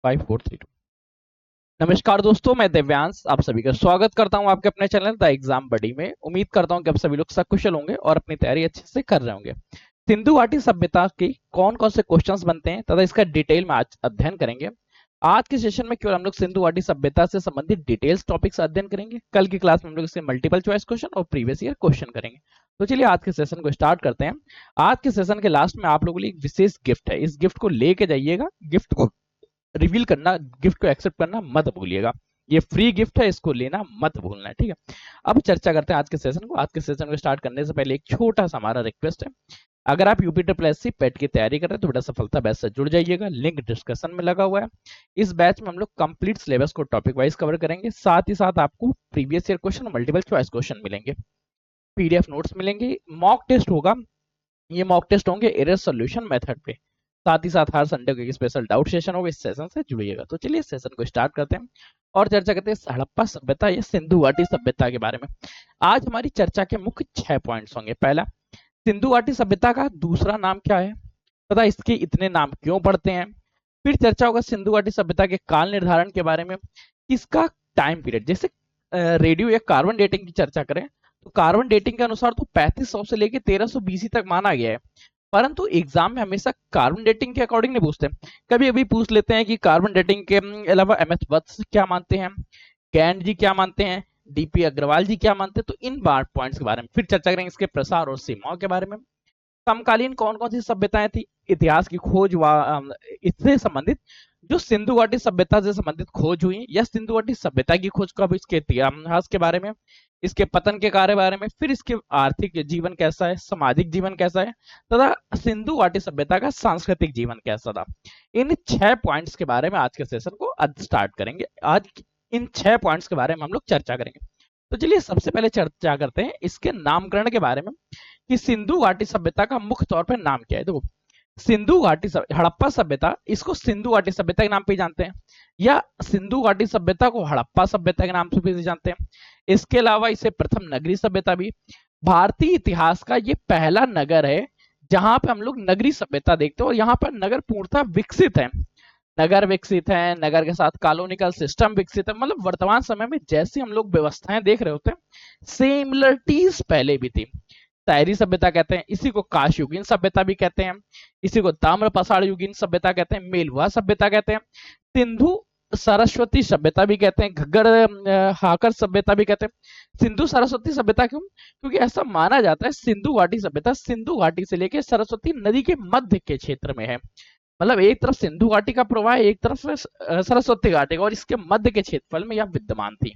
5432। नमस्कार दोस्तों, मैं दिव्यांश आप सभी का स्वागत करता हूं आपके अपने चैनल द एग्जाम बडी में। उम्मीद करता हूं कि आप सभी लोग सकुशल होंगे और अपनी तैयारी अच्छे से कर रहे होंगे। सिंधु घाटी सभ्यता की कौन कौन से क्वेश्चंस बनते हैं तथा इसका डिटेल में आज अध्ययन करेंगे। आज के सेशन में केवल हम लोग सिंधु घाटी सभ्यता से संबंधित डिटेल्स टॉपिक्स अध्ययन करेंगे। कल की क्लास में हम लोग इससे मल्टीपल चॉइस क्वेश्चन और प्रीवियस ईयर क्वेश्चन करेंगे। तो चलिए आज के सेशन को स्टार्ट करते हैं। आज के सेशन के लास्ट में आप लोगों के लिए एक विशेष गिफ्ट है, इस गिफ्ट को लेके जाइएगा। गिफ्ट को रिवील करना, गिफ्ट को एक्सेप्ट करना मत भूलिएगा। ये फ्री गिफ्ट है, इसको लेना मत भूलना है, ठीक है। अब चर्चा करते हैं आज के सेशन को। आज के सेशन को स्टार्ट करने से पहले एक छोटा सा हमारा रिक्वेस्ट है। अगर आप यूपी ट्रिपल एस सी पेट की तैयारी कर रहे हैं तो बेटा सफलता बैच से जुड़ जाइएगा, लिंक डिस्कशन में लगा हुआ है। इस बैच में हम लोग कंप्लीट सिलेबस को टॉपिक वाइज कवर करेंगे, साथ ही साथ आपको previous year question, multiple choice question मिलेंगे, पीडीएफ नोट्स मिलेंगे, मॉक टेस्ट होगा। ये मॉक टेस्ट होंगे एरर सोल्यूशन मेथड पे। साथ ही साथ हर संडे को एक स्पेशल डाउट सेशन होगा, इस सेशन से जुड़िएगा। तो चलिए इस सेशन को स्टार्ट करते हैं और चर्चा करते हैं हड़प्पा सभ्यता या सिंधु घाटी सभ्यता के बारे में। आज हमारी चर्चा के मुख्य 6 पॉइंट्स होंगे। पहला, सिंधु घाटी सभ्यता का दूसरा नाम क्या है तथा इसके इतने नाम क्यों पड़ते हैं। फिर चर्चा होगा सिंधु घाटी सभ्यता के काल निर्धारण के बारे में, इसका टाइम पीरियड, जैसे रेडियो या कार्बन डेटिंग की चर्चा करें तो कार्बन डेटिंग के अनुसार तो 3500 से लेकर 1300 बीसी तक माना गया है, परंतु एग्जाम में हमेशा कार्बन डेटिंग के अकॉर्डिंग नहीं पूछते। कभी अभी पूछ लेते हैं कि कार्बन डेटिंग के अलावा एम एच वत्स क्या मानते हैं, गैंड जी क्या मानते हैं, डीपी अग्रवाल जी क्या मानते हैं। तो इन बार पॉइंट्स के बारे में फिर चर्चा करेंगे, इसके प्रसार और सीमाओं के बारे में। समकालीन कौन कौन सी सभ्यताएं थी, इतिहास की खोज इससे संबंधित जो सिंधु घाटी सभ्यता से संबंधित खोज हुई या सिंधु घाटी सभ्यता की खोज कब, इसके इतिहास के बारे में, इसके पतन के कार्य बारे में, फिर इसके आर्थिक जीवन कैसा है, सामाजिक जीवन कैसा है तथा सिंधु घाटी सभ्यता का सांस्कृतिक जीवन कैसा था। इन 6 पॉइंट्स के बारे में आज के सेशन को आज स्टार्ट करेंगे। आज इन 6 पॉइंट्स के बारे में हम लोग चर्चा करेंगे। तो चलिए सबसे पहले चर्चा करते हैं इसके नामकरण के बारे में कि सिंधु घाटी सभ्यता का मुख्य तौर पर नाम क्या है। देखो, सिंधु घाटी हड़प्पा सभ्यता, इसको सिंधु घाटी सभ्यता के नाम पे जानते हैं या सिंधु घाटी सभ्यता को हड़प्पा सभ्यता के नाम से भी जानते हैं। इसके अलावा इसे प्रथम नगरी सभ्यता भी, भारतीय इतिहास का ये पहला नगर है जहां पे हम लोग नगरी सभ्यता देखते हैं और यहाँ पर नगर पूर्णतः विकसित है। नगर विकसित है, नगर के साथ कॉलोनिकल सिस्टम विकसित है। मतलब वर्तमान समय में जैसी हम लोग व्यवस्थाएं देख रहे होते हैं, सिमिलरिटीज पहले भी थी। शहरी सभ्यता कहते हैं, इसी को काश युगीन सभ्यता भी कहते हैं, इसी को ताम्र पसाड़ युगीन सभ्यता कहते हैं, मेलवा सभ्यता कहते हैं, सिंधु सरस्वती सभ्यता भी कहते हैं, घग्गर हाकर सभ्यता भी कहते हैं। सिंधु सरस्वती सभ्यता क्यों? क्योंकि ऐसा माना जाता है सिंधु घाटी सभ्यता सिंधु घाटी से लेकर सरस्वती नदी के मध्य के क्षेत्र में है। मतलब एक तरफ सिंधु घाटी का प्रवाह, एक तरफ सरस्वती घाटी का, और इसके मध्य के क्षेत्रफल में यह विद्यमान थी।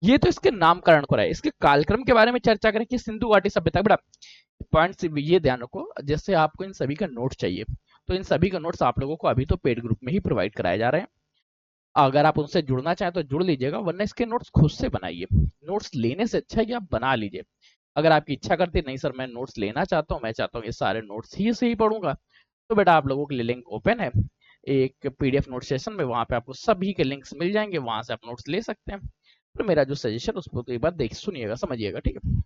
ये तो इसके नामकरण को रहा है। इसके कालक्रम के बारे में चर्चा करें कि सिंधु घाटी सभ्यता, बड़ा पॉइंट ये ध्यान रखो, जैसे आपको इन सभी का नोट चाहिए तो इन सभी का नोट्स आप लोगों को अभी तो पेड ग्रुप में ही प्रोवाइड कराए जा रहे हैं। अगर आप उनसे जुड़ना चाहें तो जुड़ लीजिएगा, वरना इसके नोट्स खुद से बनाइए। नोट्स लेने से अच्छा है कि आप बना लीजिए। अगर आपकी इच्छा करती नहीं सर मैं नोट्स लेना चाहता हूँ, मैं चाहता हूँ ये सारे नोट्स ही से ही पढ़ूंगा, तो बेटा आप लोगों के लिए लिंक ओपन है एक पीडीएफ नोट सेशन में, वहां पे आपको सभी के लिंक्स मिल जाएंगे, वहां से आप नोट्स ले सकते हैं। तो मेरा जो सजेशन उसको तो एक बार देख सुनिएगा, समझिएगा, ठीक है।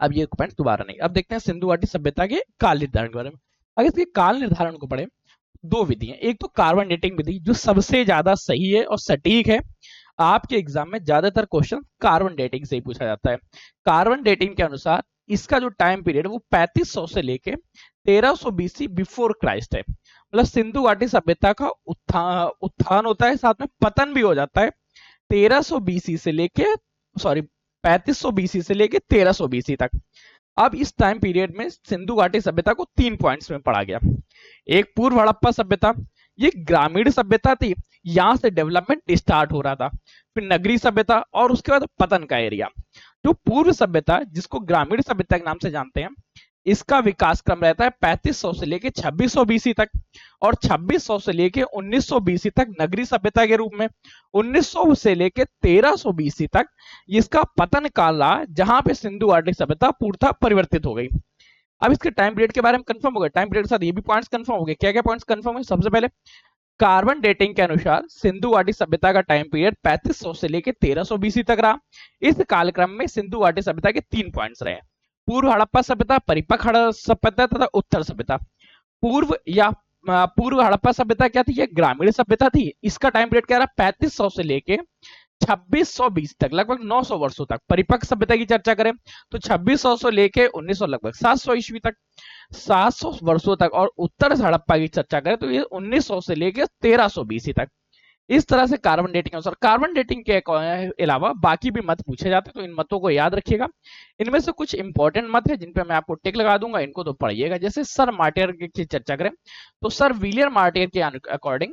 अब ये पॉइंट दोबारा नहीं। अब देखते हैं सिंधु घाटी सभ्यता के काल निर्धारण के बारे में। अगर इसके काल निर्धारण को पढ़े, दो विधि है। एक तो कार्बन डेटिंग विधि जो सबसे ज्यादा सही है और सटीक है। आपके एग्जाम में ज्यादातर क्वेश्चन कार्बन डेटिंग से ही पूछा जाता है। कार्बन डेटिंग के अनुसार इसका जो टाइम पीरियड है वो 3500 से लेके 1300 बीसी बिफोर क्राइस्ट है। मतलब सिंधु घाटी सभ्यता का उत्थान होता है, साथ में पतन भी हो जाता है 1300 बीसी से लेके, सॉरी 3500 बीसी से लेके 1300 बीसी तक। अब इस टाइम पीरियड में सिंधु घाटी सभ्यता को 3 पॉइंट्स में पढ़ा गया। एक पूर्व हड़प्पा सभ्यता, ये ग्रामीण सभ्यता थी, यहां से डेवलपमेंट स्टार्ट हो रहा था। फिर नगरी सभ्यता और उसके बाद पतन का एरिया। जो पूर्व सभ्यता जिसको ग्रामीण सभ्यता के नाम से जानते हैं, इसका विकास क्रम रहता है 3500 से लेके 2600 बीसी तक, और 2600 से लेके 1900 बीसी तक नगरी सभ्यता के रूप में, 1900 से लेके 1300 बीसी तक इसका पतन काल रहा, जहां पे सिंधु घाटी सभ्यता पूर्णतः परिवर्तित हो गई। अब इसके टाइम पीरियड के बारे में कंफर्म हो गया, टाइम पीरियड के साथ ये भी पॉइंट्स कंफर्म हो गए। क्या क्या पॉइंट्स कंफर्म है? सबसे पहले कार्बन डेटिंग के अनुसार सिंधु घाटी सभ्यता का टाइम पीरियड 3500 से लेकर 1300 बीसी तक रहा। इस कालक्रम में सिंधु घाटी सभ्यता के 3 पॉइंट्स रहे: पूर्व हड़प्पा सभ्यता, परिपक्व सभ्यता तथा उत्तर सभ्यता। पूर्व या पूर्व हड़प्पा सभ्यता क्या थी, ये ग्रामीण सभ्यता थी। इसका टाइम पीरियड क्या रहा, 3500 से लेके 2620 तक, लगभग 900 वर्षों तक। परिपक्व सभ्यता की चर्चा करें तो 2600 से लेके 1900, लगभग 700 ईस्वी तक, 700 वर्षों तक। और उत्तर हड़प्पा की चर्चा करें तो ये 1900 से लेके 1300 बीसी तक। इस तरह से कार्बन डेटिंग अनुसार, कार्बन डेटिंग के अलावा बाकी भी मत पूछे जाते, तो इन मतों को याद रखिएगा। इनमें से कुछ इंपॉर्टेंट मत है जिन पे मैं आपको टिक लगा दूंगा, इनको तो पढ़िएगा। जैसे सर मार्टियर की चर्चा करें तो सर विलियम मार्टियर के अकॉर्डिंग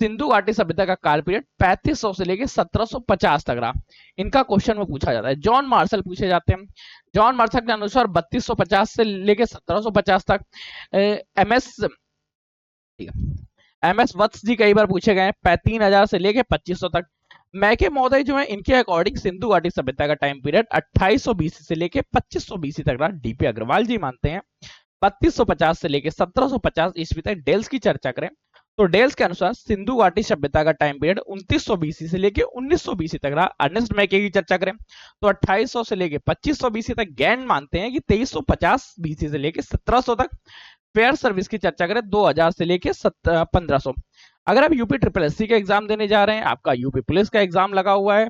सिंधु घाटी सभ्यता का काल पीरियड 3500 से लेके 1750 तक रहा। इनका क्वेश्चन में पूछा जाता है। जॉन मार्शल पूछे जाते हैं। जॉन मार्शल के अनुसार 3250 से लेके 1750 तक। एम एस वत्स जी कई बार पूछे गए हैं, 3000 से लेके 2500 तक। मैके महोदय जो है, इनके अकॉर्डिंग सिंधु घाटी सभ्यता का टाइम पीरियड 2800 बीसी से लेके 2500 बीसी तक रहा। डीपी अग्रवाल जी मानते हैं 3250 से लेके 1750 ईस्वी तक। डेल्स की चर्चा करें तो डेल्स के अनुसार सिंधु घाटी सभ्यता का टाइम पीरियड 2900 बीसी से लेके 1900 बीसी तक रहा। अर्नेस्ट मैके की चर्चा करें तो 2800 से लेके 2500 बीसी तक। गैंड मानते हैं कि 2350 बीसी से लेके 1700 तक। फेयर सर्विस की चर्चा करें 2000 से लेके 1500। अगर आप यूपी ट्रिपल एससी का एग्जाम देने जा रहे हैं, आपका यूपी पुलिस का एग्जाम लगा हुआ है,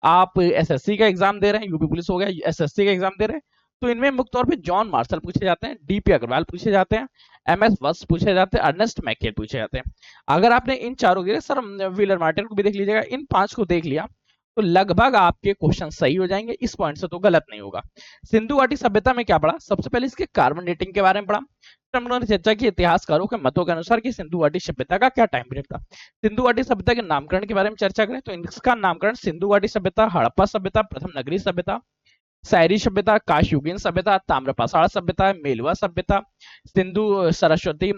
आप एसएससी का एग्जाम दे रहे हैं, यूपी पुलिस हो गया, एसएससी का एग्जाम दे रहे हैं, तो इनमें मुख्य तौर पे जॉन मार्शल पूछे जाते हैं, डीपी अग्रवाल पूछे जाते हैं, एमएस वत्स पूछे जाते हैं, अर्नेस्ट मैके पूछे जाते हैं। अगर आपने इन चारों के, सर व्हीलर मार्टिन को भी देख लीजिएगा, इन 5 को देख लिया तो लगभग आपके क्वेश्चन सही हो जाएंगे। इस पॉइंट से तो गलत नहीं होगा। सिंधु घाटी सभ्यता में क्या पढ़ा, सबसे पहले इसके कार्बन डेटिंग के बारे में पढ़ा। हम लोगों ने चर्चा की इतिहासकारों के मतों के अनुसार कि सिंधु घाटी सभ्यता का क्या टाइम पीरियड था। सिंधु घाटी सभ्यता के नामकरण के बारे में चर्चा करें तो इसका नामकरण सिंधु घाटी सभ्यता, हड़प्पा सभ्यता, प्रथम नगरीय सभ्यता, शायरी सभ्यता, काशयुगीन सभ्यता, ताम्रपाषाण सभ्यता, मेलवा सभ्यता, सिंधु सरस्वती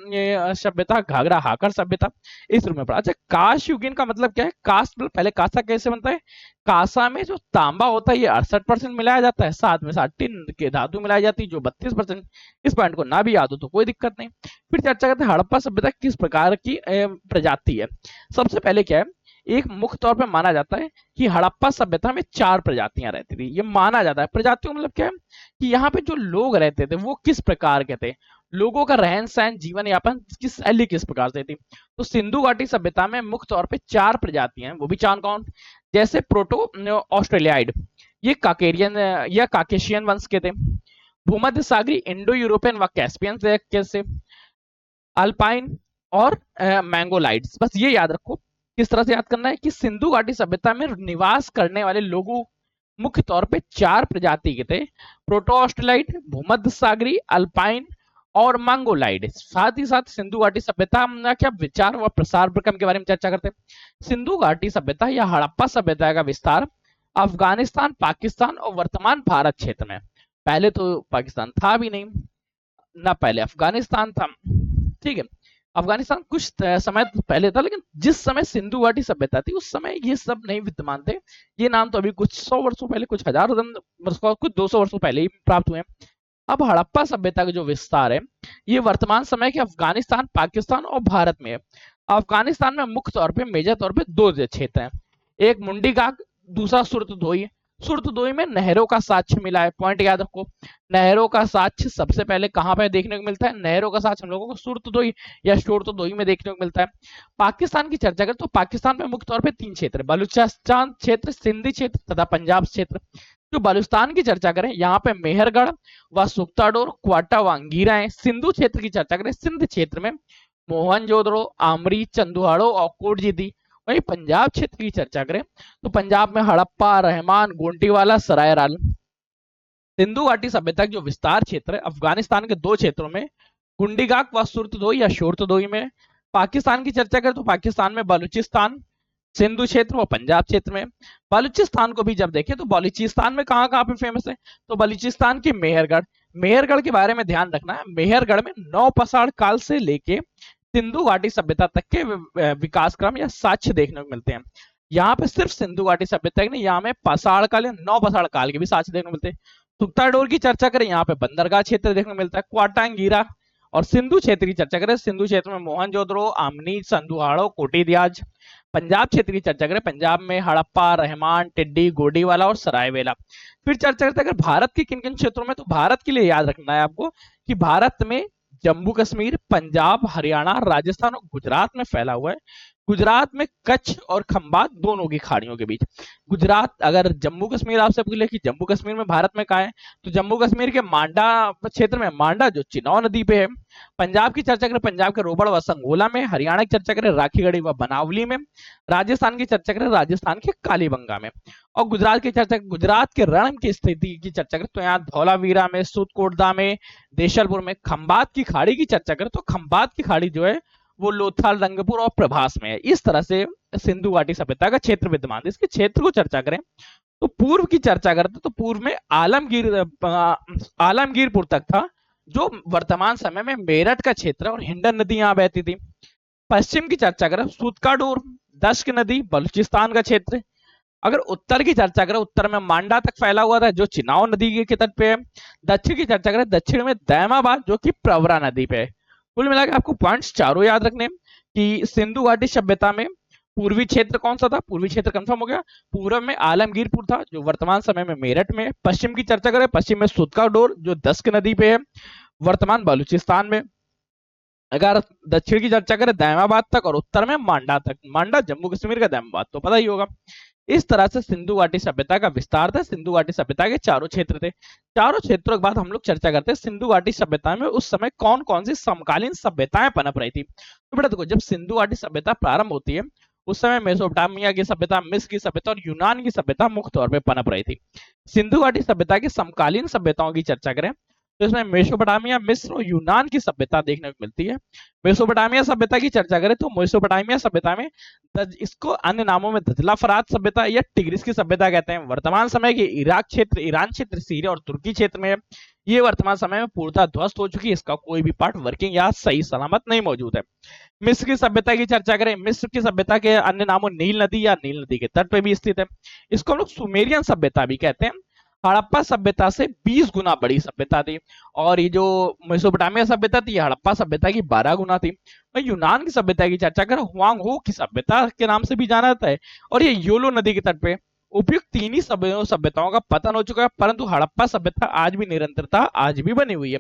सभ्यता, घाघरा हाकर सभ्यता, इस रूप में पढ़ा। अच्छा, काशयुगीन का मतलब क्या है? काश मतलब पहले कासा कैसे बनता है? कासा में जो तांबा होता है ये 68% मिलाया जाता है, साथ में साथ टिन के धातु मिलाई जाती है जो 32%। इस पॉइंट को ना भी याद हो तो कोई दिक्कत नहीं। फिर चर्चा करते हैं हड़प्पा सभ्यता किस प्रकार की प्रजाति है। सबसे पहले क्या है, एक मुख्य तौर पर माना जाता है कि हड़प्पा सभ्यता में 4 प्रजातियां रहती थी। ये माना जाता है। प्रजातियों मतलब क्या है कि यहाँ पे जो लोग रहते थे वो किस प्रकार के थे, लोगों का रहन सहन, जीवन यापन की शैली किस प्रकार से थी। तो सिंधु घाटी सभ्यता में मुख्य तौर पे 4 प्रजातियां हैं, वो भी 4 कौन? जैसे प्रोटो ऑस्ट्रेलियाइड, ये काकेरियन या काकेशियन वंश के थे। भूमध्य सागरी इंडो यूरोपियन व कैस्पियन से, अल्पाइन और मैंगोलाइड्स। बस ये याद रखो। किस तरह से याद करना है कि सिंधु घाटी सभ्यता में निवास करने वाले लोगों मुख्य तौर पे 4 प्रजाति के थे, प्रोटो ऑस्ट्रेलाइड, भूमध्य सागरी, अल्पाइन और मंगोलाइड। साथ ही साथ सिंधु घाटी सभ्यता का क्या विचार व प्रसार प्रक्रम के बारे में चर्चा करते हैं। सिंधु घाटी सभ्यता या हड़प्पा सभ्यता का विस्तार अफगानिस्तान, पाकिस्तान और वर्तमान भारत क्षेत्र में। पहले तो पाकिस्तान था भी नहीं ना, पहले अफगानिस्तान था। ठीक है, अफगानिस्तान कुछ समय पहले था, लेकिन जिस समय सिंधु घाटी सभ्यता थी उस समय ये सब नहीं विद्यमान थे। ये नाम तो अभी कुछ 100 वर्षों पहले, कुछ हजारों वर्षों, कुछ 200 वर्षों पहले ही प्राप्त हुए हैं। अब हड़प्पा सभ्यता का जो विस्तार है ये वर्तमान समय के अफगानिस्तान, पाकिस्तान और भारत में है। अफगानिस्तान में मुख्य तौर पर मेजर तौर पर 2 क्षेत्र हैं, एक मुंडी गाग, दूसरा सुरतदोई। सुरतदोई में नहरों का साक्ष्य मिला है। पॉइंट याद रखो, नहरों का साक्ष्य सबसे पहले कहां पर देखने को मिलता है? नहरों का साक्ष्य हम लोगों को सुरतदोई या शोरतदोई में देखने को मिलता है। पाकिस्तान की चर्चा करें तो पाकिस्तान में मुख्य तौर पर 3 क्षेत्र, बलूचिस्तान क्षेत्र, सिंधी क्षेत्र तथा पंजाब क्षेत्र। जो बलूचिस्तान की चर्चा करें यहाँ पे मेहरगढ़ व सुख्ताडोर, क्वाटा व अंगीरा है। सिंधु क्षेत्र की चर्चा करें, सिंध क्षेत्र में मोहनजोदड़ो, आमरी, चंदुहाड़ो और कोटजीदी। वही पंजाब क्षेत्र की चर्चा करें तो पंजाब में हड़प्पा, रहमान, गोंटीवाला, सरायराल। सिंधु घाटी सभ्यता जो विस्तार क्षेत्र है अफगानिस्तान के 2 क्षेत्रों में, गुंडीगाक व सुरतदोई या शोरतदोई में। पाकिस्तान की चर्चा करें तो पाकिस्तान में बलूचिस्तान, सिंधु क्षेत्र व पंजाब क्षेत्र में। बलूचिस्तान को भी जब देखें तो बलूचिस्तान में कहां कहां पे फेमस है, तो बलूचिस्तान की मेहरगढ़। मेहरगढ़ के बारे में ध्यान रखना है, मेहरगढ़ में नौपाषाण काल से लेके सिंधु घाटी सभ्यता तक के विकास क्रम या साक्ष्य देखने को मिलते हैं। यहाँ पे सिर्फ सिंधु घाटी सभ्यता नहीं, यहाँ में पाषाण काल या नौपाषाण काल के भी साक्ष्य देखने को मिलते हैं। सुख्ताडोर की चर्चा करें, यहाँ पे बंदरगाह क्षेत्र देखने को मिलता है, क्वाटांगीरा। और सिंधु क्षेत्र की चर्चा करें, सिंधु क्षेत्र में मोहनजोदड़ो, आमनी, संधुहाड़ो, कोटीदियाज। पंजाब क्षेत्र की चर्चा करें, पंजाब में हड़प्पा, रहमान, टिड्डी, गोडीवाला और सरायवेला। फिर चर्चा करते हैं अगर भारत के किन किन क्षेत्रों में, तो भारत के लिए याद रखना है आपको कि भारत में जम्मू कश्मीर, पंजाब, हरियाणा, राजस्थान और गुजरात में फैला हुआ है। गुजरात में कच्छ और खंबात दोनों की खाड़ियों के बीच। गुजरात, अगर जम्मू कश्मीर आपसे पूछे कि जम्मू कश्मीर में भारत में कहाँ है, तो जम्मू कश्मीर के मांडा क्षेत्र में, मांडा जो चिनाव नदी पे है। पंजाब की चर्चा करें, पंजाब के रोबड़ व संगोला में। हरियाणा की चर्चा करें, राखीगढ़ी व बनावली में। राजस्थान की चर्चा करें, राजस्थान के कालीबंगा में। और गुजरात की चर्चा, गुजरात के रण की स्थिति की चर्चा करें तो यहाँ धौलावीरा में, सूतकोटदा में, देशलपुर में। खंबात की खाड़ी की चर्चा करें तो खंबात की खाड़ी जो है वो लोथाल, रंगपुर और प्रभास में है। इस तरह से सिंधु घाटी सभ्यता का क्षेत्र विद्यमान है। इसके क्षेत्र को चर्चा करें तो पूर्व की चर्चा करते तो पूर्व में आलमगीरपुर तक था, जो वर्तमान समय में मेरठ का क्षेत्र है, और हिंडन नदी यहाँ बहती थी। पश्चिम की चर्चा करें, सूतकाडोर, दश्क नदी, बलूचिस्तान का क्षेत्र। अगर उत्तर की चर्चा करें, उत्तर में मांडा तक फैला हुआ था, जो चिनाव नदी के तट पे है। दक्षिण की चर्चा करें, दक्षिण में दैमाबाद, जो कि प्रवरा नदी पे है। कुल मिलाकर आपको पॉइंट्स चारों याद रखने कि सिंधु घाटी सभ्यता में पूर्वी क्षेत्र कौन सा था, पूर्वी क्षेत्र कंफर्म हो गया। पूर्व में आलमगीरपुर था, जो वर्तमान समय में मेरठ में है। पश्चिम की चर्चा करें, पश्चिम में सूतकाडोर, जो दश्क नदी पे है, वर्तमान बलूचिस्तान में। अगर दक्षिण की चर्चा करें, दैमाबाद तक, और उत्तर में मांडा तक। मांडा जम्मू कश्मीर का दैमाबाद तो पता ही होगा। इस तरह से सिंधु घाटी सभ्यता का विस्तार था। सिंधु घाटी सभ्यता के चारों क्षेत्र थे। चारों क्षेत्रों के बाद हम लोग चर्चा करते हैं सिंधु घाटी सभ्यता में उस समय कौन कौन सी समकालीन सभ्यताएं पनप रही थी। तो बेटा देखो, जब सिंधु घाटी सभ्यता प्रारंभ होती है उस समय मेसोपोटामिया की सभ्यता, मिस्र की सभ्यता और यूनान की सभ्यता मुख्य तौर पर पनप रही थी। सिंधु घाटी सभ्यता की समकालीन सभ्यताओं की चर्चा करें तो इसमें मेसोपोटामिया, मिस्र और यूनान की सभ्यता देखने को मिलती है। मेसोपोटामिया सभ्यता की चर्चा करें तो मेसोपोटामिया सभ्यता में इसको अन्य नामों में दजला फरात सभ्यता या टिग्रिस की सभ्यता कहते हैं। वर्तमान समय के इराक क्षेत्र, ईरान क्षेत्र, सीरिया और तुर्की क्षेत्र में ये वर्तमान समय में पूर्णतः ध्वस्त हो चुकी है। इसका कोई भी पार्ट वर्किंग या सही सलामत नहीं मौजूद है। मिस्र की सभ्यता की चर्चा करें, मिस्र की सभ्यता के अन्य नामों नील नदी या नील नदी के तट पर भी स्थित है। इसको हम लोग सुमेरियन सभ्यता भी कहते हैं। हड़प्पा सभ्यता से 20 गुना बड़ी सभ्यता थी। और ये जो मेसोपोटामिया सभ्यता थी, हड़प्पा सभ्यता की 12 गुना थी। मैं यूनान की सभ्यता की चर्चा करें, हुआंग हो की सभ्यता के नाम से भी जाना जाता है, और ये योलो नदी के तट पे। उपयुक्त तीन ही सभ्यताओं का पतन हो चुका है, परंतु हड़प्पा सभ्यता आज भी निरंतरता आज भी बनी हुई है।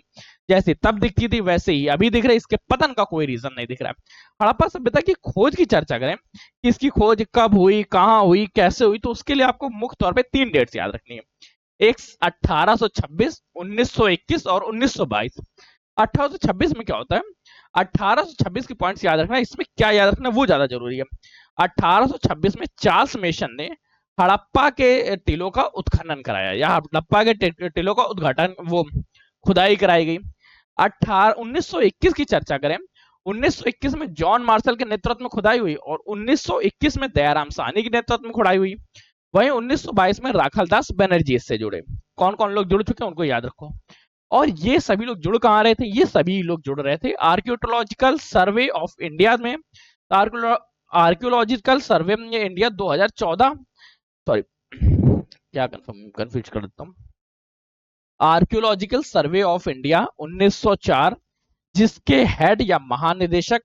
जैसे तब दिखती थी वैसे ही अभी दिख रहा है, इसके पतन का कोई रीजन नहीं दिख रहा है। हड़प्पा सभ्यता की खोज की चर्चा करें कि इसकी खोज कब हुई, कहाँ हुई, कैसे हुई, तो उसके लिए आपको मुख्य तौर पर 3 डेट्स याद रखनी है। एक 1826, 1921 और 1922। 1826 में क्या होता है, 1826 के पॉइंट्स याद रखना, इसमें क्या याद रखना वो ज्यादा जरूरी है। 1826 में चार्ल्स मेसन ने हड़प्पा के टीलों का उत्खनन कराया, या हड़प्पा के टीलों का उद्घाटन, वो खुदाई कराई गई। 1921 की चर्चा करें, 1921 में जॉन मार्शल के नेतृत्व में खुदाई हुई, और 1921 में दयाराम साहनी के नेतृत्व में खुदाई हुई। वहीं 1922 में राखालदास बनर्जी इससे जुड़े। कौन कौन लोग जुड़ चुके हैं उनको याद रखो। और ये सभी लोग जुड़ कहाँ रहे थे, ये सभी लोग जुड़ रहे थे आर्कियोलॉजिकल सर्वे ऑफ इंडिया में। आर्कियोलॉजिकल सर्वे में इंडिया 2014, सॉरी क्या कंफ्यूज कर देता हूँ, आर्कियोलॉजिकल सर्वे ऑफ इंडिया 1904, जिसके हेड या महानिदेशक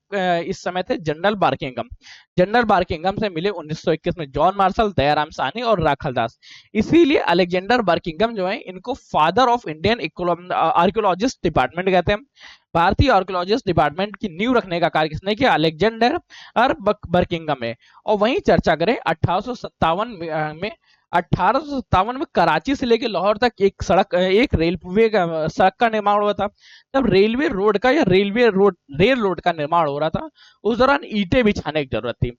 इस समय थे जनरल बार्किंगम। जनरल बार्किंगम से मिले 1921 में जॉन मार्शल, दयाराम साहनी और राखालदास। इसीलिए अलेक्जेंडर बार्किंगम जो है, इनको father of Indian archaeologist department कहते हैं। भारतीय आर्कियोलॉजिस्ट डिपार्टमेंट की नींव रखने का कार्य किसने किया, अलेक्जेंडर बार्किंगम है। और वहीं चर्चा करें 1857 में कराची से लेकर लाहौर तक एक रेलवे सड़क का निर्माण हुआ था। जब रेलवे रोड का या रेल रोड का निर्माण हो रहा था, उस दौरान ईंटें बिछाने की जरूरत थी।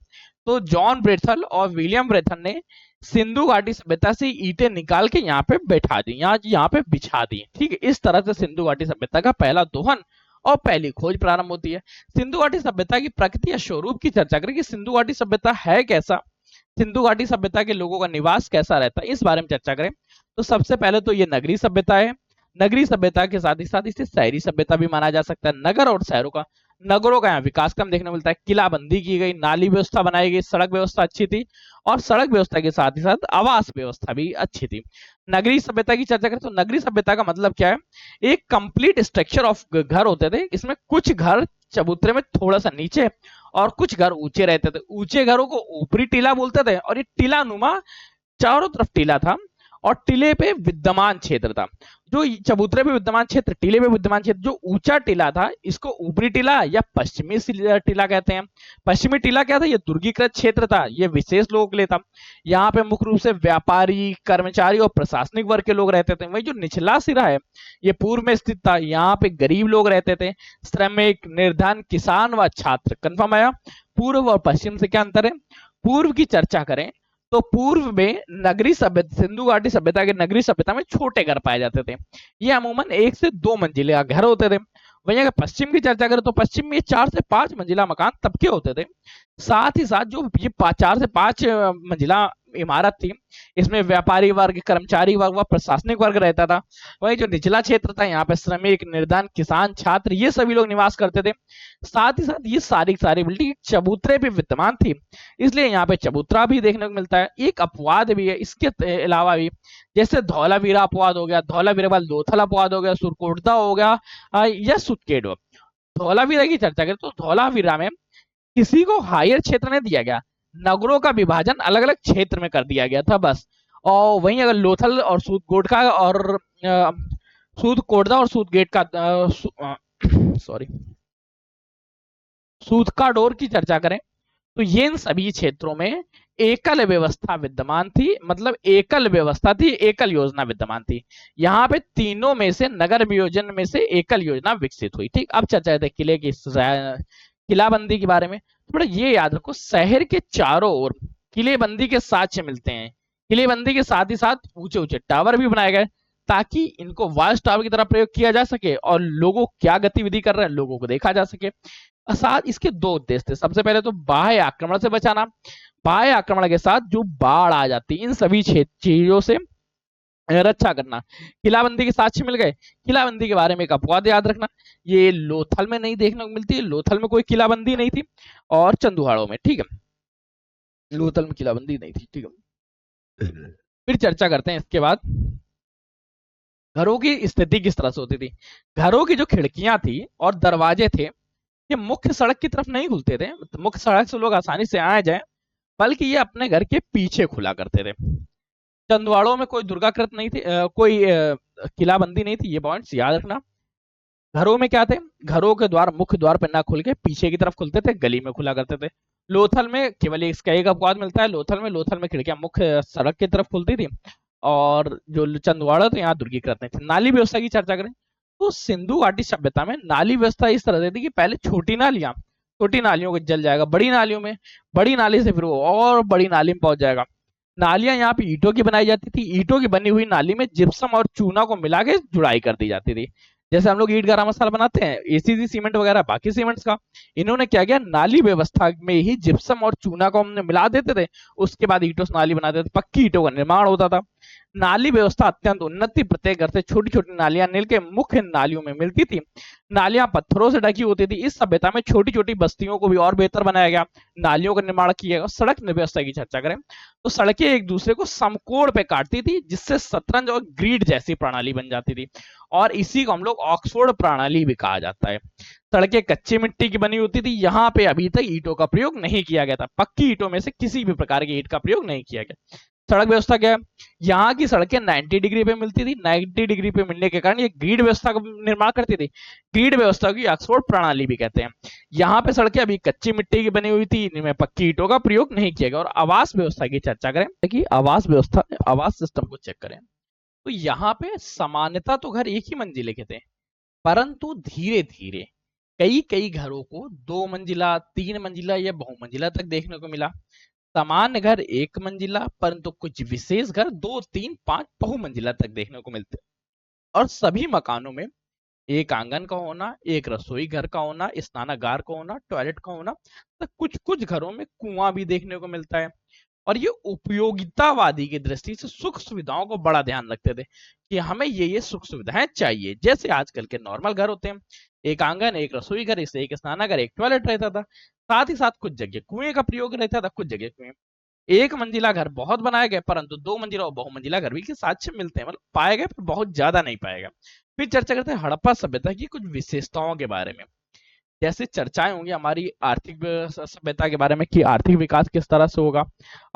तो जॉन ब्रेथल और विलियम ब्रेथन ने सिंधु घाटी सभ्यता से ईंटें निकाल के यहाँ पे बैठा दी, यहाँ पे बिछा दी। ठीक है, इस तरह से सिंधु घाटी सभ्यता का पहला दोहन और पहली खोज प्रारंभ होती है। सिंधु घाटी सभ्यता की प्रकृति या स्वरूप की चर्चा करें कि सिंधु घाटी सभ्यता है कैसा, सिंधु घाटी सभ्यता के लोगों का निवास कैसा रहता है, इस बारे में चर्चा करें तो सबसे पहले तो ये नगरी सभ्यता है। नगरी सभ्यता के साथ ही इसे शहरी सभ्यता भी माना जा सकता है। नगर और शहरों का, नगरों का यहाँ विकास क्रम देखने को मिलता है। किलाबंदी की गई, नाली व्यवस्था बनाई गई, सड़क व्यवस्था अच्छी थी, और सड़क व्यवस्था के साथ ही साथ आवास व्यवस्था भी अच्छी थी। नगरी सभ्यता की चर्चा करें तो नगरी सभ्यता का मतलब क्या है, एक कंप्लीट स्ट्रक्चर ऑफ घर होते थे। इसमें कुछ घर चबूतरे में थोड़ा सा नीचे और कुछ घर ऊंचे रहते थे। ऊंचे घरों को ऊपरी टीला बोलते थे, और ये टीला नुमा चारों तरफ टीला था, और टिले पे विद्यमान क्षेत्र था। जो चबूतरे पे विद्यमान क्षेत्र, टिले पे विद्यमान क्षेत्र, जो ऊंचा टिला था इसको ऊपरी टिला या पश्चिमी टिला कहते हैं। पश्चिमी टिला क्या था, ये दुर्गीकृत क्षेत्र था, ये विशेष लोगों के लिए था। यहाँ पे मुख्य रूप से व्यापारी, कर्मचारी और प्रशासनिक वर्ग के लोग रहते थे। वही जो निचला सिरा है ये पूर्व में स्थित था, यहाँ पे गरीब लोग रहते थे, श्रमिक, निर्धन, किसान व छात्र। कन्फर्म आया। पूर्व और पश्चिम से क्या अंतर है। पूर्व की चर्चा करें तो पूर्व में नगरी सभ्यता, सिंधु घाटी सभ्यता के नगरी सभ्यता में छोटे घर पाए जाते थे, ये अमूमन 1 से 2 मंजिले घर होते थे। वहीं अगर पश्चिम की चर्चा करें तो पश्चिम में 4 से 5 मंजिला मकान तब के होते थे। साथ ही साथ जो ये 4 से 5 मंजिला इमारत थी, इसमें व्यापारी वर्ग, कर्मचारी वर्ग व प्रशासनिक वर्ग रहता था। वही जो निचला क्षेत्र था यहाँ पे श्रमिक, निर्धन, किसान, छात्र ये सभी लोग निवास करते थे। साथ ही साथ ये सारी बिल्डिंग चबूतरे पे विद्यमान थी, इसलिए यहाँ पे चबूतरा भी देखने को मिलता है। एक अपवाद भी है इसके अलावा भी, जैसे धौलावीरा अपवाद हो गया, धौलावीरा बाद लोथल अपवाद हो गया, सुरकोटदा हो गया या सुतकेड। धौलावीरा की चर्चा करें तो धौलावीरा में किसी को हायर क्षेत्र में दिया गया, नगरों का विभाजन अलग अलग क्षेत्र में कर दिया गया था बस। और वहीं अगर लोथल और सूदकोटका और सूदकोटदा और सूदगेट का सॉरी सूदकाडोर की चर्चा करें तो ये इन सभी क्षेत्रों में एकल व्यवस्था विद्यमान थी, मतलब एकल व्यवस्था थी, एकल योजना विद्यमान थी। यहाँ पे तीनों में से नगर नियोजन में से एकल योजना विकसित हुई। ठीक, अब चर्चा करते हैं किले की किलाबंदी के बारे में। थोड़ा ये याद रखो, शहर के चारों ओर किलेबंदी के साक्ष्य मिलते हैं। किलेबंदी के साथ ही साथ ऊंचे ऊंचे टावर भी बनाए गए ताकि इनको वॉच टावर की तरह प्रयोग किया जा सके और लोगों क्या गतिविधि कर रहे हैं लोगों को देखा जा सके। साथ इसके 2 उद्देश्य थे। सबसे पहले तो बाह्य आक्रमण से बचाना, बाह्य आक्रमण के साथ जो बाढ़ आ जाती इन सभी चीजों से रक्षा करना। किलाबंदी के साक्ष्य मिल गए। किलाबंदी के बारे में एक अपवाद याद रखना, ये लोथल में नहीं देखने को मिलती, लोथल में कोई किलाबंदी नहीं थी और चंदुहाड़ों में, ठीक है, लोथल में किलाबंदी नहीं थी। ठीक है, फिर चर्चा करते हैं इसके बाद घरों की स्थिति किस तरह से होती थी। घरों की जो खिड़कियां थी और दरवाजे थे ये मुख्य सड़क की तरफ नहीं खुलते थे, मुख्य सड़क से लोग आसानी से आए जाए, बल्कि ये अपने घर के पीछे खुला करते थे। चंदवाड़ों में कोई दुर्गाकृत नहीं थी, कोई किलाबंदी नहीं थी, ये पॉइंट्स याद रखना। घरों में क्या थे, घरों के द्वार मुख्य द्वार पर ना खुल के पीछे की तरफ खुलते थे, गली में खुला करते थे। लोथल में केवल इसका एक अपवाद मिलता है, लोथल में खिड़कियां मुख्य सड़क की तरफ खुलती थी और जो चंदवाड़ा तो यहाँ दुर्गीकृत नहीं थी। नाली व्यवस्था की चर्चा करें तो सिंधु घाटी सभ्यता में नाली व्यवस्था इस तरह से थी कि पहले छोटी नालियों को जल जाएगा बड़ी नालियों में, बड़ी नाली से फिर वो और बड़ी नाली में पहुंच जाएगा। नालियां यहाँ पे ईंटों की बनाई जाती थी, ईंटों की बनी हुई नाली में जिप्सम और चूना को मिला के जुड़ाई कर दी जाती थी। जैसे हम लोग ईंट गरा मसाला बनाते हैं, एसीसी सीमेंट वगैरह बाकी सीमेंट्स का, इन्होंने क्या किया, नाली व्यवस्था में ही जिप्सम और चूना को हमने मिला देते थे, उसके बाद ईंटों से नाली बनाते थे, पक्की ईंटों का निर्माण होता था। नाली व्यवस्था अत्यंत उन्नत थी, प्रत्येक घर से छोटी छोटी नालियां निकल के मुख्य नालियों में मिलती थी। नालियां पत्थरों से ढकी होती थी। इस सभ्यता में छोटी छोटी बस्तियों को भी और बेहतर बनाया गया, नालियों का निर्माण किया गया। सड़क व्यवस्था की चर्चा करें तो सड़कें एक दूसरे को समकोण पे काटती थी, जिससे शतरंज और ग्रिड जैसी प्रणाली बन जाती थी, और इसी को हम लोग ऑक्सफोर्ड प्रणाली भी कहा जाता है। सड़कें कच्ची मिट्टी की बनी होती थी, यहाँ पे अभी तक ईंटों का प्रयोग नहीं किया गया था, पक्की ईंटों में से किसी भी प्रकार की ईंट का प्रयोग नहीं किया गया। सड़क व्यवस्था क्या है, यहाँ की सड़कें 90 डिग्री पे मिलती थी, 90 डिग्री पे मिलने के कारण ये ग्रिड व्यवस्था का निर्माण करती थी। ग्रिड व्यवस्था की ऑक्सफोर्ड प्रणाली भी कहते हैं। यहाँ पे सड़कें अभी कच्ची मिट्टी की बनी हुई थी, इनमें पक्की ईंटों का प्रयोग नहीं किया गया। और आवास व्यवस्था की चर्चा करें कि आवास व्यवस्था, आवास सिस्टम को चेक करें तो यहाँ पे सामान्यता तो घर एक ही मंजिले के थे, परंतु धीरे धीरे कई कई घरों को 2 मंजिला, 3 मंजिला या बहुमंजिला तक देखने को मिला। सामान्य घर 1 मंजिला, परंतु कुछ विशेष घर 2, 3, 5 बहुमंजिला तक देखने को मिलते। और सभी मकानों में एक आंगन का होना, एक रसोई घर का होना, स्नानागार का होना, टॉयलेट का होना, तो कुछ कुछ घरों में कुआं भी देखने को मिलता है। और ये उपयोगितावादी की दृष्टि से सुख सुविधाओं को बड़ा ध्यान रखते थे कि हमें ये सुख सुविधाएं चाहिए, जैसे आजकल के नॉर्मल घर होते हैं, एक आंगन, एक रसोई घर, इससे एक स्नानागार, एक टॉयलेट रहता था, साथ ही साथ कुछ जगह कुएं का प्रयोग रहता था, कुछ जगह कुएं। 1 मंजिला घर बहुत बनाए गए, परंतु 2 मंजिला और बहुमंजिला घर भी के साक्ष्य मिलते हैं, मतलब पाए गए पर बहुत ज्यादा नहीं पाएगा। फिर चर्चा करते हैं हड़प्पा सभ्यता की कुछ विशेषताओं के बारे में। जैसे चर्चाएं होंगी हमारी आर्थिक सभ्यता के बारे में कि आर्थिक विकास किस तरह से होगा।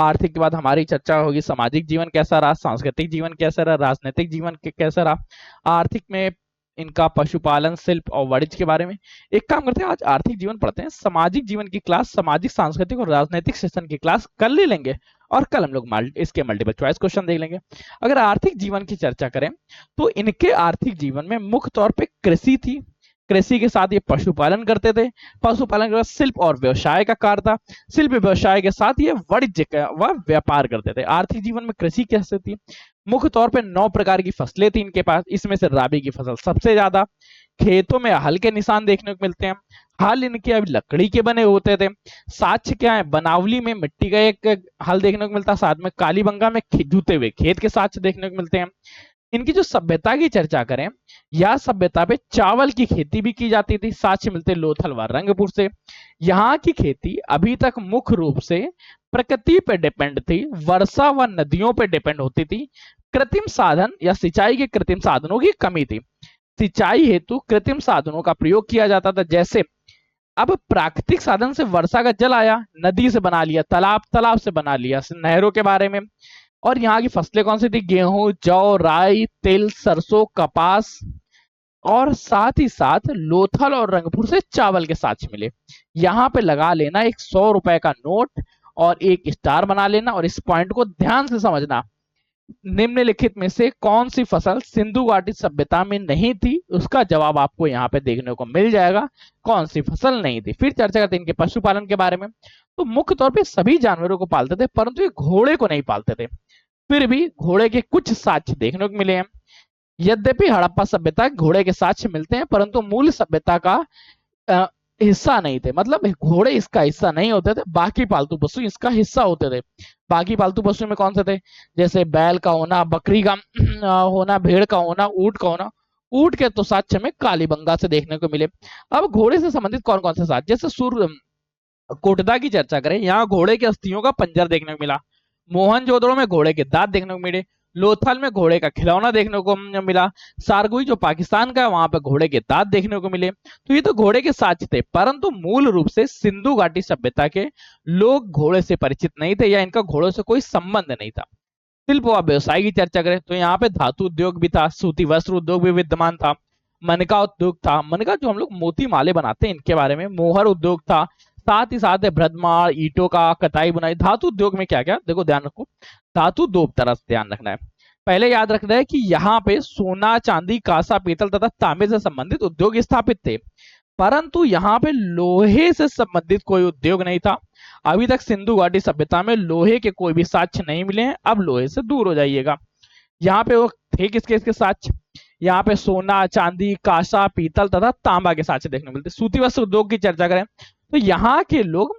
आर्थिक के बाद हमारी चर्चा होगी सामाजिक जीवन कैसा रहा, सांस्कृतिक जीवन कैसा रहा, राजनीतिक जीवन कैसा रहा। आर्थिक में इनका पशुपालन, शिल्प और वाणिज्य के बारे में। एक काम करते हैं, आज आर्थिक जीवन पढ़ते हैं, सामाजिक जीवन की क्लास, सामाजिक सांस्कृतिक और राजनीतिक सेशन की क्लास कल ले लेंगे और कल हम लोग इसके मल्टीपल चॉइस क्वेश्चन देख लेंगे। अगर आर्थिक जीवन की चर्चा करें तो इनके आर्थिक जीवन में मुख्य तौर पे कृषि थी, कृषि के साथ ये पशुपालन करते थे, पशुपालन के बाद शिल्प और व्यवसाय का कार्य था, शिल्प व्यवसाय के साथ ये वाणिज्य का व व्यापार करते थे। आर्थिक जीवन में कृषि कैसे थी, मुख्य तौर पे 9 प्रकार की फसलें थी इनके पास, इसमें से राबी की फसल सबसे ज्यादा। खेतों में हल के निशान देखने को मिलते हैं, हल इनके अभी लकड़ी के बने होते थे। साक्ष्य क्या है, बनावली में मिट्टी का एक हल देखने को मिलता है, साथ में कालीबंगा में जूते हुए खेत के साक्ष्य देखने को मिलते हैं। इनकी जो सभ्यता की चर्चा करें, यह सभ्यता पे चावल की खेती भी की जाती थी, साक्ष्य मिलते लोथल व रंगपुर से। यहाँ की खेती अभी तक मुख्य रूप से प्रकृति पे डिपेंड थी, वर्षा व नदियों पे डिपेंड होती थी। कृत्रिम साधन या सिंचाई के कृत्रिम साधनों की कमी थी, सिंचाई हेतु कृत्रिम साधनों का प्रयोग किया जाता था। जैसे अब प्राकृतिक साधन से वर्षा का जल आया, नदी से बना लिया तालाब, तालाब से बना लिया नहरों के बारे में। और यहाँ की फसलें कौन सी थी, गेहूं, जौ, राई, तिल, सरसों, कपास और साथ ही साथ लोथल और रंगपुर से चावल के साथ मिले। यहाँ पे लगा लेना एक 100 रुपए का नोट और एक स्टार बना लेना और इस पॉइंट को ध्यान से समझना। निम्नलिखित में से कौन सी फसल सिंधु घाटी सभ्यता में नहीं थी, उसका जवाब आपको यहाँ पे देखने को मिल जाएगा, कौन सी फसल नहीं थी। फिर चर्चा करते हैं इनके पशुपालन के बारे में। तो मुख्य तौर पे सभी जानवरों को पालते थे, परंतु ये घोड़े को नहीं पालते थे। फिर भी घोड़े के कुछ साक्ष्य देखने को मिले हैं। यद्यपि हड़प्पा सभ्यता घोड़े के साक्ष्य मिलते हैं, परंतु मूल सभ्यता का हिस्सा नहीं थे, मतलब घोड़े इसका हिस्सा नहीं होते थे, बाकी पालतू पशु इसका हिस्सा होते थे। बाकी पालतू पशु में कौन से थे, जैसे बैल का होना, बकरी का होना, भेड़ का होना, ऊंट का होना। ऊंट के तो साक्ष्य में कालीबंगा से देखने को मिले। अब घोड़े से संबंधित कौन कौन से साक्ष्य, जैसे सूर्य कोटदा की चर्चा करें, यहाँ घोड़े के अस्थियों का पंजर देखने को मिला। मोहनजोदड़ो में घोड़े के दांत देखने को मिले। लोथल में घोड़े का खिलौना देखने को मिला। सारगुई जो पाकिस्तान का है, वहां पे घोड़े के दांत देखने को मिले। तो ये तो घोड़े के साक्ष्य थे, परंतु मूल रूप से सिंधु घाटी सभ्यता के लोग घोड़े से परिचित नहीं थे या इनका घोड़ों से कोई संबंध नहीं था। शिल्प व व्यवसाय की चर्चा करें तो यहाँ पे धातु उद्योग भी था, सूती वस्त्र उद्योग भी विद्यमान था, मनका उद्योग था, मनका जो हम लोग मोती माले बनाते हैं इनके बारे में, मोहर उद्योग था, साथ ही साथ भ्रदमार, ईंटों का कताई बुनाई। धातु उद्योग में क्या क्या देखो, ध्यान रखो, धातु दो तरह से ध्यान रखना है। पहले याद रखना है कि यहाँ पे सोना, चांदी, कांसा, पीतल तथा तांबे से संबंधित उद्योग स्थापित थे, परंतु यहाँ पे लोहे से संबंधित कोई उद्योग नहीं था। अभी तक सिंधु घाटी सभ्यता में लोहे के कोई भी साक्ष्य नहीं मिले हैं, अब लोहे से दूर हो जाइएगा। यहाँ पे वो थे किसके इसके साक्ष्य, यहाँ पे सोना, चांदी, कांसा, पीतल तथा तांबा के साक्ष्य देखने को मिलते। सूती वस्त्र उद्योग की चर्चा करें तो यहाँ के लोग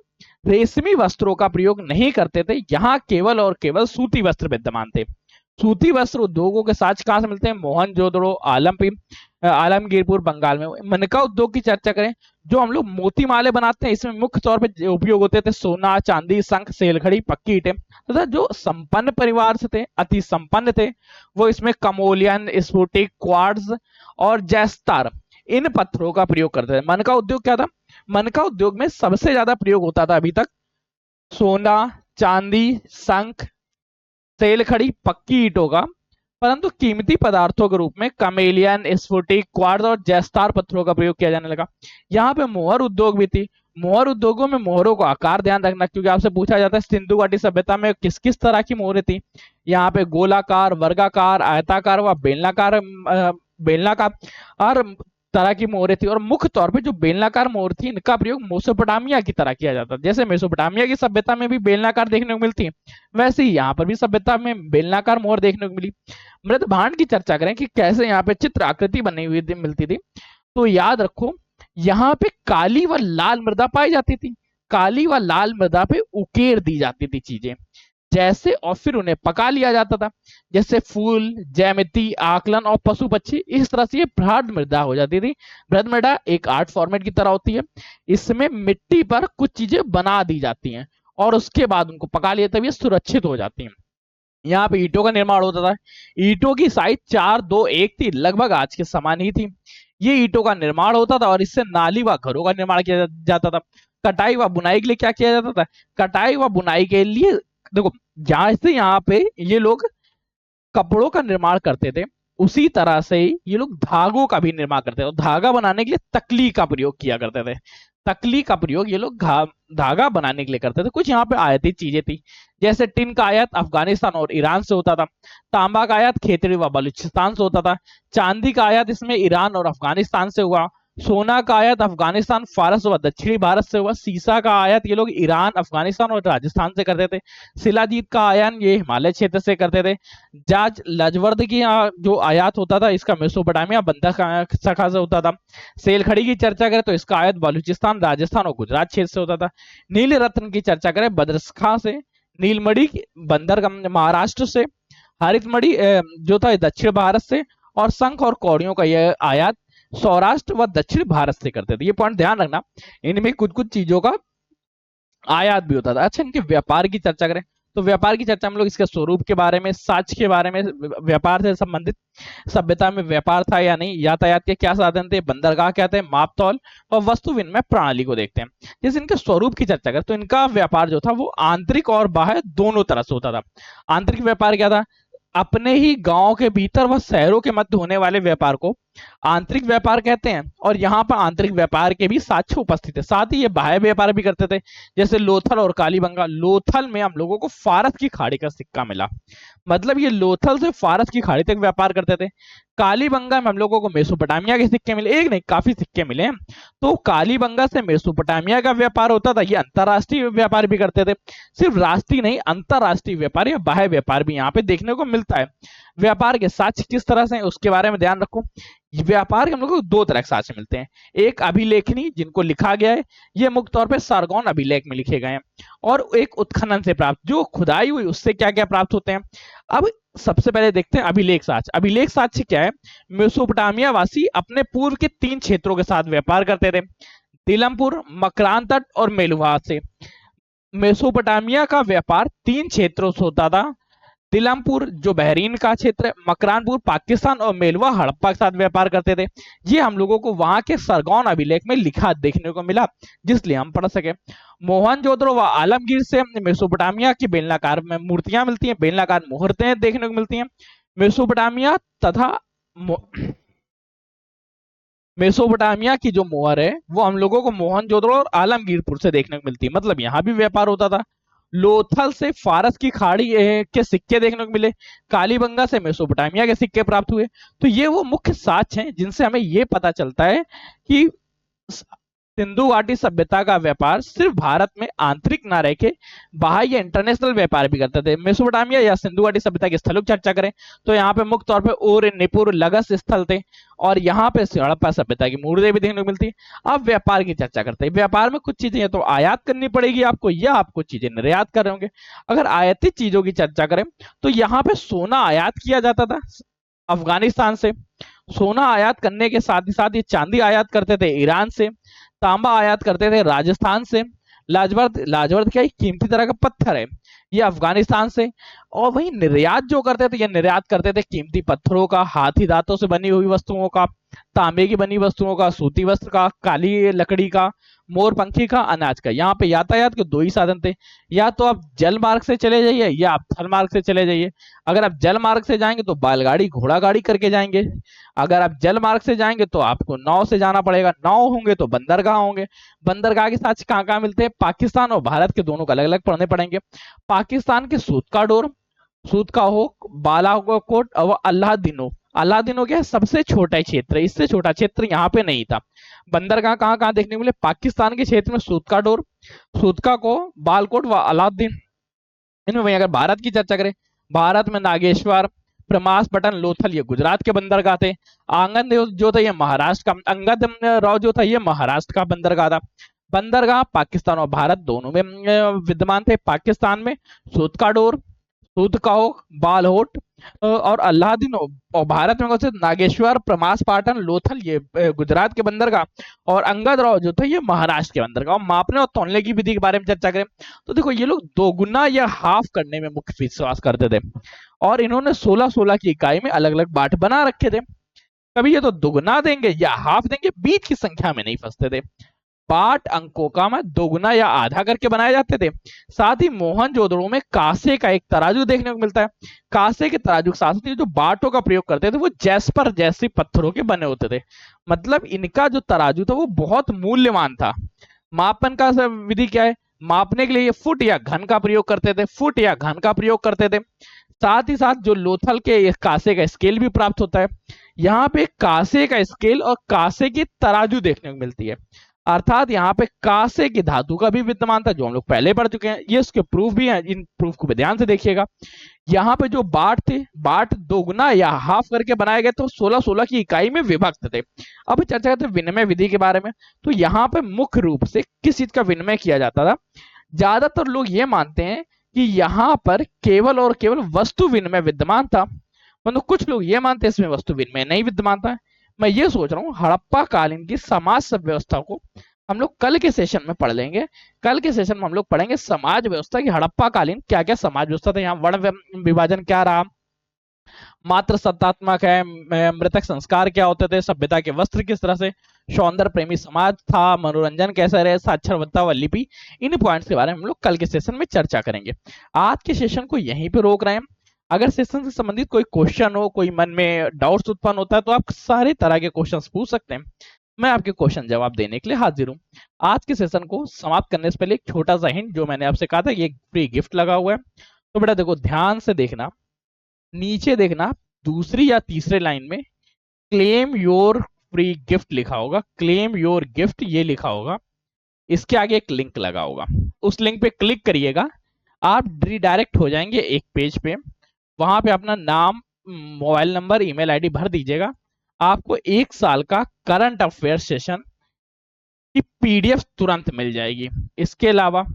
रेशमी वस्त्रों का प्रयोग नहीं करते थे, यहाँ केवल और केवल सूती वस्त्र विद्यमान थे। सूती वस्त्र उद्योगों के साक्ष्य कहां से मिलते हैं, मोहनजोदड़ो, आलमगीरपुर, बंगाल में। मनका उद्योग की चर्चा करें, जो हम लोग मोती माले बनाते हैं, इसमें मुख्य तौर पे उपयोग होते थे सोना, चांदी, शंख, सेलखड़ी, पक्की ईंटें तथा जो संपन्न परिवार से थे, अति संपन्न थे, वो इसमें कमोलियन, स्फुटिक, क्वार्ट्ज और जैस्तार इन पत्थरों का प्रयोग करते थे। मनका उद्योग क्या था, मनका उद्योग में सबसे ज्यादा प्रयोग होता था अभी तक सोना, चांदी, शंख, तेलखड़ी, पक्की ईंटों का, परंतु कीमती पदार्थों के रूप में कमेलियन, स्फुटिक, क्वार्ट्ज और जैस्तार पत्थरों का प्रयोग किया जाने लगा। यहाँ पे मोहर उद्योग भी थी। मोहर उद्योगों में मोहरों का आकार ध्यान रखना, क्योंकि आपसे पूछा जाता है सिंधु घाटी सभ्यता में किस किस तरह की मोहरें थी। यहाँ पे गोलाकार, वर्गाकार, आयताकार व बेलनाकार बेलनाकार और तरह की मोहरें थी। और मुख्य तौर पे जो बेलनाकार मोहर थी, इनका प्रयोग मेसोपोटामिया की तरह किया जाता है। जैसे मेसोपोटामिया की सभ्यता में भी बेलनाकार देखने को मिलती है, वैसे ही यहाँ पर भी सभ्यता में बेलनाकार मोहर देखने को मिली। मृत भांड की चर्चा करें कि कैसे यहाँ पे चित्र आकृति बनी हुई मिलती थी, तो याद रखो यहाँ पे काली व लाल मृदा पाई जाती थी। काली व लाल मृदा पे उकेर दी जाती थी चीजें जैसे, और फिर उन्हें पका लिया जाता था, जैसे फूल, ज्यामिति, आकलन और पशु पक्षी। इस तरह से ये भ्रद मृदा हो जाती थी। भ्रद मृदा एक आर्ट फॉर्मेट की तरह होती है, इसमें मिट्टी पर कुछ चीजें बना दी जाती हैं और उसके बाद उनको पका लिया, तब ये सुरक्षित हो जाती हैं। यहाँ पे ईंटों का निर्माण होता था। ईंटों की साइज 4, 2, 1 थी, लगभग आज के समान ही थी। ये ईंटों का निर्माण होता था और इससे नाली व घरों का निर्माण किया जाता था। कटाई व बुनाई के लिए क्या किया जाता था? कटाई व बुनाई के लिए देखो, जहां से यहाँ पे ये लोग कपड़ों का निर्माण करते थे, उसी तरह से ही ये लोग धागों का भी निर्माण करते थे और धागा बनाने के लिए तकली का प्रयोग किया करते थे। तकली का प्रयोग ये लोग धागा बनाने के लिए करते थे। कुछ यहाँ पे आयाती चीजें थी, जैसे टिन का आयात अफगानिस्तान और ईरान से होता था, तांबा का आयात खेतड़ी व बलूचिस्तान से होता था, चांदी का आयात इसमें ईरान और अफगानिस्तान से हुआ, सोना का आयात अफगानिस्तान फारस व दक्षिणी भारत से हुआ, सीसा का आयात ये लोग ईरान अफगानिस्तान और राजस्थान से करते थे, शिलाजीत का आयात ये हिमालय क्षेत्र से करते थे, जाज लाजवर्द की जो आयात होता था इसका मेसोपोटामिया बंदर शाखा से होता था, सेलखड़ी की चर्चा करें तो इसका आयात बलूचिस्तान राजस्थान और गुजरात क्षेत्र से होता था, नील रत्न की चर्चा करें बद्रखा से, नीलमणि बंदर महाराष्ट्र से, हरितमणि जो था दक्षिण भारत से, और शंख और कौड़ियों का यह आयात सौराष्ट्र व दक्षिण भारत से करते थे। ये पॉइंट ध्यान रखना, इनमें कुछ कुछ चीजों का आयात भी होता था। अच्छा, इनके व्यापार की चर्चा करें तो व्यापार की चर्चा हम लोग इसके स्वरूप के बारे में, साक्ष्य के बारे में, व्यापार से संबंधित सभ्यता में व्यापार था या नहीं, यातायात के क्या साधन थे, बंदरगाह क्या थे, माप तौल और वस्तु विनिमय प्रणाली को देखते हैं। जैसे इनके स्वरूप की चर्चा करें तो इनका व्यापार जो था वो आंतरिक और बाह्य दोनों तरह से होता था। आंतरिक व्यापार क्या था? अपने ही गांव के भीतर व शहरों के मध्य होने वाले व्यापार को आंतरिक व्यापार कहते हैं, और यहाँ पर आंतरिक व्यापार के भी साक्ष्य उपस्थित है। साथ ही ये बाह्य व्यापार भी करते थे, जैसे लोथल और कालीबंगा। लोथल में हम लोगों को फारस की खाड़ी का सिक्का मिला, मतलब ये लोथल से फारस की खाड़ी तक व्यापार करते थे। कालीबंगा में हम लोगों को मेसोपोटामिया के सिक्के मिले, एक नहीं काफी सिक्के मिले हैं। तो कालीबंगा से मेसोपोटामिया का व्यापार होता था, ये अंतरराष्ट्रीय व्यापार भी करते थे। सिर्फ राष्ट्रीय नहीं, अंतरराष्ट्रीय व्यापार या बाह्य व्यापार भी यहाँ पे देखने को मिलता है। व्यापार के साक्ष्य किस तरह से उसके बारे में ध्यान रखो। व्यापार के हम लोग को दो तरह के साक्ष्य मिलते हैं, एक अभिलेखनी जिनको लिखा गया है, ये मुख्य तौर पे सारगौन अभिलेख में लिखे गए हैं, और एक उत्खनन से प्राप्त जो खुदाई हुई उससे क्या क्या प्राप्त होते हैं। अब सबसे पहले देखते हैं अभिलेख साक्ष्य। अभिलेख साक्ष्य क्या है? मेसोपोटामिया वासी अपने पूर्व के 3 क्षेत्रों के साथ व्यापार करते थे, दिलमपुर, मकरान तट और मेलुहा से। मेसोपोटामिया का व्यापार 3 क्षेत्रों से होता था, दिलमपुर जो बहरीन का क्षेत्र है, मकरानपुर पाकिस्तान और मेलवा हड़प्पा के साथ व्यापार करते थे। ये हम लोगों को वहां के सरगौन अभिलेख में लिखा देखने को मिला, जिसलिए हम पढ़ सके। मोहनजोदड़ो व आलमगीर से मेसोपोटामिया की बेलनाकार में मूर्तियां मिलती हैं, बेलनाकार मुहूर्तें देखने को मिलती हैं। मेसोपोटामिया तथा मेसोपोटामिया की जो मोहर है वो हम लोगों को मोहनजोदड़ो और आलमगीरपुर से देखने को मिलती है, मतलब यहाँ भी व्यापार होता था। लोथल से फारस की खाड़ी के सिक्के देखने को मिले, कालीबंगा से मेसोपोटामिया के सिक्के प्राप्त हुए। तो ये वो मुख्य साक्ष्य हैं जिनसे हमें ये पता चलता है कि सिंधु घाटी सभ्यता का व्यापार सिर्फ भारत में आंतरिक ना रह के बाह्य इंटरनेशनल व्यापार भी करते थे। मेसोपोटामिया या सिंधु घाटी सभ्यता के स्थलों की चर्चा करें तो यहाँ पे मुख्य तौर पे ओर, निपुर, लगस स्थल थे, और यहाँ पे हड़प्पा सभ्यता की मूर्तें भी देखने को मिलती है। अब व्यापार की चर्चा करते हैं। व्यापार में कुछ चीजें तो आयात करनी पड़ेगी आपको, या आप कुछ चीजें निर्यात कर रहे होंगे। अगर आयातित चीजों की चर्चा करें तो यहाँ पे सोना आयात किया जाता था अफगानिस्तान से, सोना आयात करने के साथ ही साथ ये चांदी आयात करते थे ईरान से, तांबा आयात करते थे राजस्थान से, लाजवर्द लाजवर्द क्या कीमती तरह का पत्थर है, ये अफगानिस्तान से। और वही निर्यात जो करते थे, ये निर्यात करते थे कीमती पत्थरों का, हाथी दांतों से बनी हुई वस्तुओं का, तांबे की बनी वस्तुओं का, सूती वस्त्र का, काली लकड़ी का, मोर पंखी का, अनाज का। यहाँ पे यातायात के 2 ही साधन थे, या तो आप जल मार्ग से चले जाइए या आप थल मार्ग से चले जाइए। अगर आप जल मार्ग से जाएंगे तो बैलगाड़ी घोड़ा गाड़ी करके जाएंगे, अगर आप जल मार्ग से जाएंगे तो आपको नाव से जाना पड़ेगा, नाव होंगे तो बंदरगाह होंगे। बंदरगाह के साथ कहाँ कहाँ मिलते हैं? पाकिस्तान और भारत के दोनों को अलग अलग पढ़ने पड़ेंगे। पाकिस्तान के सूत का डोर, सूत का हो, बालाकोट और अल्लाह अलादीनो क्या है? सबसे छोटा क्षेत्र, इससे छोटा क्षेत्र यहाँ पे नहीं था। बंदरगाह कहाँ कहाँ देखने को मिले? पाकिस्तान के क्षेत्र में सूतका डोर, सूतका को, बालकोट व अलाउद्दीन। इनमें वही अगर भारत की चर्चा करें, भारत में नागेश्वर, प्रमास पटन, लोथल ये गुजरात के बंदरगाह थे। आंगद जो था ये महाराष्ट्र का, अंगद राव जो था ये महाराष्ट्र का बंदरगाह था। बंदरगाह पाकिस्तान और भारत दोनों में विद्यमान थे। पाकिस्तान में सूतका डोर, सूतकाओ, बालहोट और अल्लादीन, और भारत में कौन नागेश्वर, प्रमास पाटन, लोथल ये गुजरात के बंदरगाह, और अंगद राव जो थे ये महाराष्ट्र के बंदरगाह। मापने और तौलने की विधि के बारे में चर्चा करें तो देखो, ये लोग दोगुना या हाफ करने में मुख्य विश्वास करते थे, और इन्होंने 16-16 की इकाई में अलग अलग बाट बना रखे थे। कभी ये तो दुगना देंगे या हाफ देंगे, बीच की संख्या में नहीं फंसते थे। पाठ अंकों का में दोगुना या आधा करके बनाए जाते थे। साथ ही मोहनजोदड़ो में कांसे का एक तराजू देखने को मिलता है। कांसे के तराजू के साथ जो बाटों का प्रयोग करते थे वो जैस्पर जैसे पत्थरों के बने होते थे। मतलब इनका जो तराजू था वो बहुत मूल्यवान था। मापन का विधि क्या है, मापने के लिए ये फुट या घन का प्रयोग करते थे, फुट या घन का प्रयोग करते थे। साथ ही साथ जो लोथल के कांसे का स्केल भी प्राप्त होता है। यहाँ पे कांसे का स्केल और कांसे की तराजू देखने को मिलती है। अर्थात यहाँ पे कांसे की धातु का भी विद्यमान था, जो हम लोग पहले पढ़ चुके हैं। ये उसके प्रूफ भी हैं, इन प्रूफ को भी ध्यान से देखिएगा। यहाँ पे जो बाट थे, बाट दोगुना या हाफ करके बनाए गए तो 16-16 की इकाई में विभक्त थे। अब चर्चा करते हैं विनिमय विधि के बारे में। तो यहाँ पे मुख्य रूप से किस चीज का विनिमय किया जाता था? ज्यादातर लोग ये मानते हैं कि यहाँ पर केवल और केवल वस्तु विनिमय विद्यमान था, मतलब कुछ लोग ये मानते हैं इसमें वस्तु विनिमय नहीं विद्यमान था। मैं ये सोच रहा हूँ हड़प्पा कालीन की समाज व्यवस्था को हम लोग कल के सेशन में पढ़ लेंगे। कल के सेशन में हम लोग पढ़ेंगे समाज व्यवस्था की हड़प्पा कालीन क्या क्या समाज व्यवस्था था, यहाँ वर्ण विभाजन क्या रहा, मात्र सत्तात्मक है, मृतक संस्कार क्या होते थे, सभ्यता के वस्त्र किस तरह से, सौंदर्य प्रेमी समाज था, मनोरंजन कैसे रहे, साक्षरता व लिपि। इन पॉइंट्स के बारे में हम लोग कल के सेशन में चर्चा करेंगे। आज के सेशन को यहीं पे रोक रहे हैं। अगर सेशन से संबंधित कोई क्वेश्चन हो, कोई मन में डाउट्स उत्पन्न होता है तो आप सारे तरह के क्वेश्चंस पूछ सकते हैं। मैं आपके क्वेश्चन जवाब देने के लिए हाजिर हूँ। आज के सेशन को समाप्त करने से पहले एक छोटा सा हिंट, जो मैंने आपसे कहा था ये फ्री गिफ्ट लगा हुआ है, तो बेटा देखो ध्यान से देखना, नीचे देखना, दूसरी या तीसरे लाइन में क्लेम योर फ्री गिफ्ट लिखा होगा, क्लेम योर गिफ्ट ये लिखा होगा। इसके आगे एक लिंक लगा होगा, उस लिंक पे क्लिक करिएगा, आप रिडायरेक्ट हो जाएंगे एक पेज पे। वहां पे अपना नाम, मोबाइल नंबर, ईमेल आईडी भर दीजिएगा। आपको 1 साल का करंट अफेयर सेशन की पीडीएफ तुरंत मिल जाएगी। इसके अलावा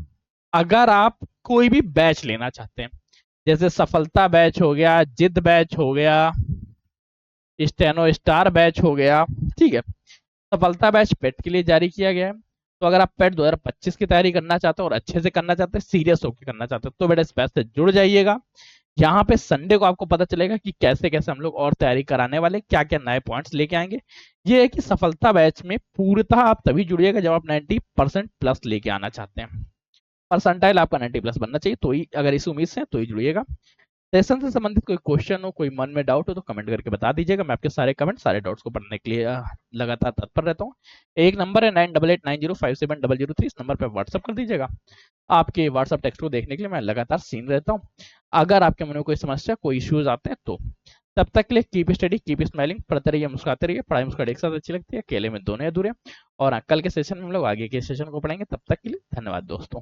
अगर आप कोई भी बैच लेना चाहते हैं, जैसे सफलता बैच हो गया, जिद बैच हो गया, स्टेनो स्टार बैच हो गया, ठीक है, सफलता बैच पेट के लिए जारी किया गया है। तो अगर आप पेट 2025 की तैयारी करना चाहते हो और अच्छे से करना चाहते हैं, सीरियस होकर करना चाहते हो, तो बेटा इस बैच से जुड़ जाइएगा। यहाँ पे संडे को आपको पता चलेगा कि कैसे कैसे हम लोग और तैयारी कराने वाले, क्या क्या नए पॉइंट्स लेके आएंगे। ये है कि सफलता बैच में पूर्णतः आप तभी जुड़िएगा जब आप 90% प्लस लेके आना चाहते हैं। परसेंटाइल आपका 90 प्लस बनना चाहिए, तो ही, अगर इस उम्मीद से तो ही जुड़िएगा। सेशन से संबंधित कोई क्वेश्चन हो, कोई मन में डाउट हो तो कमेंट करके बता दीजिएगा। मैं आपके सारे कमेंट, सारे डाउट्स को पढ़ने के लिए लगातार तत्पर रहता हूँ। एक नंबर है 9889057003, इस नंबर पर व्हाट्सअप कर दीजिएगा। आपके व्हाट्सअप टेक्स्ट को देखने के लिए मैं लगातार सीन रहता हूँ। अगर आपके मन में कोई समस्या, कोई इश्यूज आते हैं तो तब तक के लिए कीप स्टडी, कीप स्माइलिंग, पढ़ते रहिए, मुस्कुराते रहिए। पढ़ाई मुस्कुराहट एक साथ अच्छी लगती है, अकेले में दोनों अधूरे। और कल के सेशन में हम लोग आगे के सेशन को पढ़ेंगे। तब तक के लिए धन्यवाद दोस्तों।